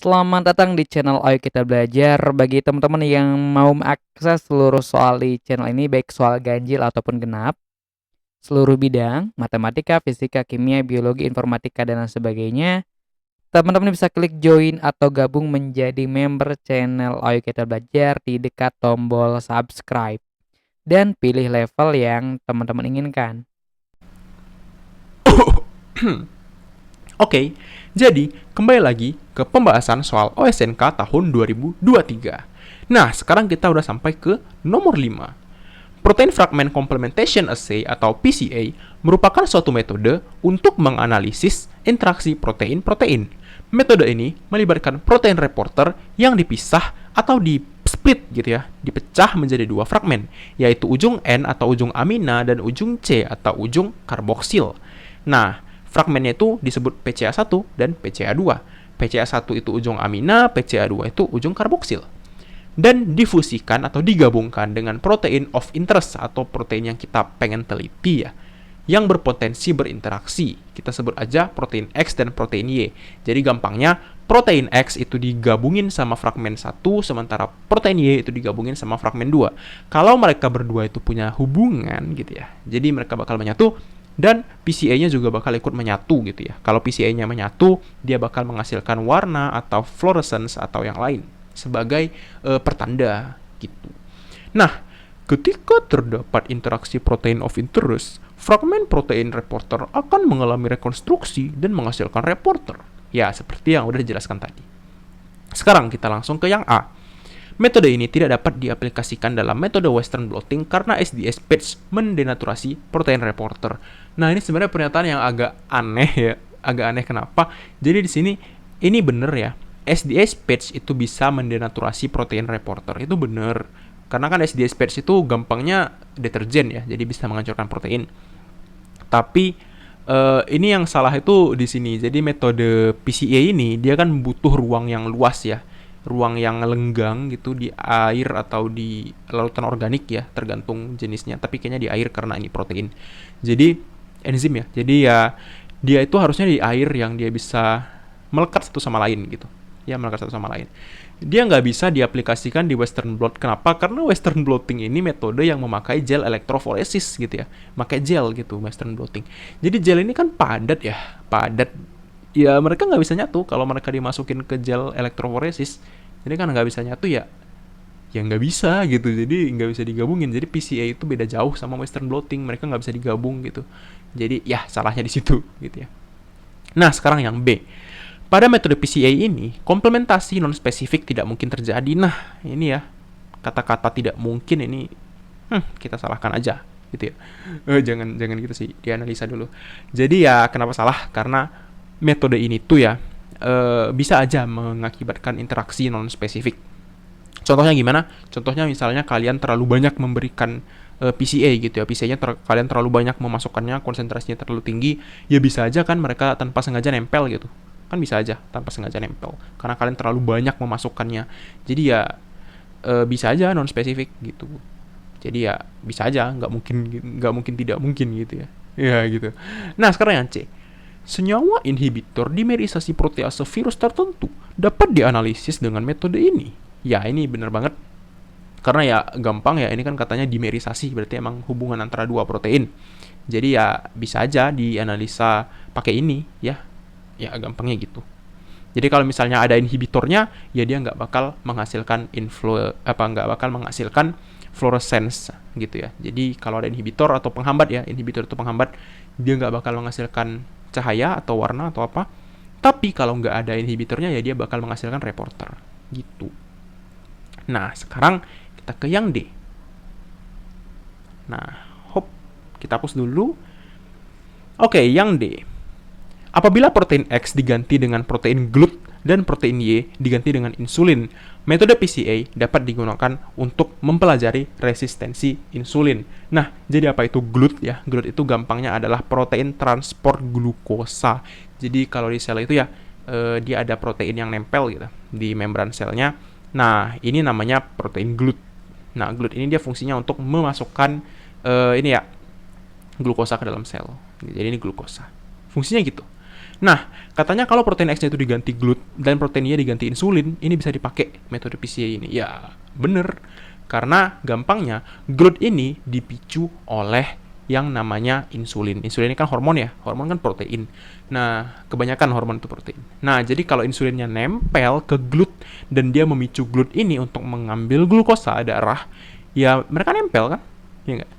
Selamat datang di channel Ayo Kita Belajar. Bagi teman-teman yang mau mengakses seluruh soal di channel ini, baik soal ganjil ataupun genap, seluruh bidang, matematika, fisika, kimia, biologi, informatika, dan lain sebagainya, teman-teman bisa klik join atau gabung menjadi member channel Ayo Kita Belajar di dekat tombol subscribe. Dan pilih level yang teman-teman inginkan. Oke, jadi kembali lagi ke pembahasan soal OSNK tahun 2023. Nah, sekarang kita udah sampai ke nomor 5. Protein Fragment Complementation Assay atau PCA merupakan suatu metode untuk menganalisis interaksi protein-protein. Metode ini melibatkan protein reporter yang dipisah atau di split gitu ya, dipecah menjadi dua fragmen, yaitu ujung N atau ujung amina dan ujung C atau ujung karboksil. Nah, fragmennya itu disebut PCA1 dan PCA2. PCA1 itu ujung amina, PCA2 itu ujung karboksil. Dan difusikan atau digabungkan dengan protein of interest atau protein yang kita pengen teliti ya, yang berpotensi berinteraksi. Kita sebut aja protein X dan protein Y. Jadi gampangnya, protein X itu digabungin sama fragmen 1, sementara protein Y itu digabungin sama fragmen 2. Kalau mereka berdua itu punya hubungan gitu ya, jadi mereka bakal menyatu, dan PCA-nya juga bakal ikut menyatu gitu ya. Kalau PCA-nya menyatu, dia bakal menghasilkan warna atau fluorescence atau yang lain sebagai pertanda gitu. Nah, ketika terdapat interaksi protein of interest, fragmen protein reporter akan mengalami rekonstruksi dan menghasilkan reporter. Ya, seperti yang udah dijelaskan tadi. Sekarang kita langsung ke yang A. Metode ini tidak dapat diaplikasikan dalam metode Western blotting karena SDS patch mendenaturasi protein reporter. Nah, ini sebenarnya pernyataan yang agak aneh ya. Agak aneh kenapa? Jadi di sini ini bener ya. SDS patch itu bisa mendenaturasi protein reporter. Itu bener. Karena kan SDS patch itu gampangnya deterjen ya. Jadi bisa menghancurkan protein. Tapi ini yang salah itu di sini. Jadi metode PCA ini dia kan butuh ruang yang luas ya, ruang yang lenggang gitu di air atau di lautan organik ya, tergantung jenisnya. Tapi kayaknya di air karena ini protein. Jadi enzim ya. Jadi ya dia itu harusnya di air yang dia bisa melekat satu sama lain gitu. Ya, melekat satu sama lain. Dia nggak bisa diaplikasikan di Western blot. Kenapa? Karena Western blotting ini metode yang memakai gel elektroforesis gitu ya. Pakai gel gitu Western blotting. Jadi gel ini kan padat ya, padat. Ya mereka nggak bisa nyatu kalau mereka dimasukin ke gel elektroforesis. Jadi kan nggak bisa nyatu ya, ya nggak bisa gitu. Jadi nggak bisa digabungin. Jadi PCA itu beda jauh sama Western blotting. Mereka nggak bisa digabung gitu. Jadi ya salahnya di situ gitu ya. Nah sekarang yang B. Pada metode PCA ini, komplementasi non-spesifik tidak mungkin terjadi. Nah, ini ya, kata-kata tidak mungkin ini, kita salahkan aja, gitu ya. Jangan gitu sih, dianalisa dulu. Jadi ya, kenapa salah? Karena metode ini tuh ya, bisa aja mengakibatkan interaksi non-spesifik. Contohnya gimana? Contohnya misalnya kalian terlalu banyak memberikan PCA gitu ya, PCA-nya kalian terlalu banyak memasukkannya, konsentrasinya terlalu tinggi, ya bisa aja kan mereka tanpa sengaja nempel gitu. Kan bisa aja tanpa sengaja nempel karena kalian terlalu banyak memasukkannya. Jadi ya bisa aja non spesifik gitu. Jadi ya bisa aja, nggak mungkin tidak mungkin gitu ya. Ya gitu. Nah sekarang yang C. Senyawa inhibitor dimerisasi protease virus tertentu dapat dianalisis dengan metode ini. Ya ini bener banget. Karena ya gampang ya, ini kan katanya dimerisasi, berarti emang hubungan antara dua protein. Jadi ya bisa aja dianalisa pakai ini ya. Ya gampangnya gitu. Jadi kalau misalnya ada inhibitornya, ya dia nggak bakal menghasilkan nggak bakal menghasilkan fluorescence gitu ya. Jadi kalau ada inhibitor atau penghambat ya, inhibitor itu penghambat, dia nggak bakal menghasilkan cahaya atau warna atau apa. Tapi kalau nggak ada inhibitornya, ya dia bakal menghasilkan reporter gitu. Nah sekarang kita ke yang D. Nah, kita hapus dulu. Oke, yang D. Apabila protein X diganti dengan protein GLUT dan protein Y diganti dengan insulin, metode PCA dapat digunakan untuk mempelajari resistensi insulin. Nah, jadi apa itu GLUT ya? GLUT itu gampangnya adalah protein transport glukosa. Jadi kalau di sel itu ya, dia ada protein yang nempel gitu di membran selnya. Nah, ini namanya protein GLUT. Nah, GLUT ini dia fungsinya untuk memasukkan ini ya, glukosa ke dalam sel. Jadi ini glukosa. Fungsinya gitu. Nah, katanya kalau protein X-nya itu diganti GLUT dan protein Y diganti insulin, ini bisa dipakai metode PCA ini. Ya, bener. Karena gampangnya, GLUT ini dipicu oleh yang namanya insulin. Insulin ini kan hormon ya, hormon kan protein. Nah, kebanyakan hormon itu protein. Nah, jadi kalau insulinnya nempel ke GLUT dan dia memicu GLUT ini untuk mengambil glukosa darah, ya mereka nempel kan? Ya enggak?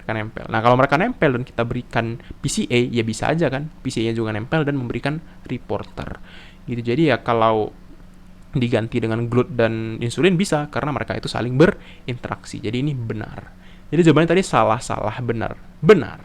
Mereka nempel. Nah, kalau mereka nempel dan kita berikan PCA, ya bisa aja kan? PCA juga nempel dan memberikan reporter. Gitu. Jadi ya kalau diganti dengan GLUT dan insulin bisa karena mereka itu saling berinteraksi. Jadi ini benar. Jadi jawabannya tadi salah, benar. Benar.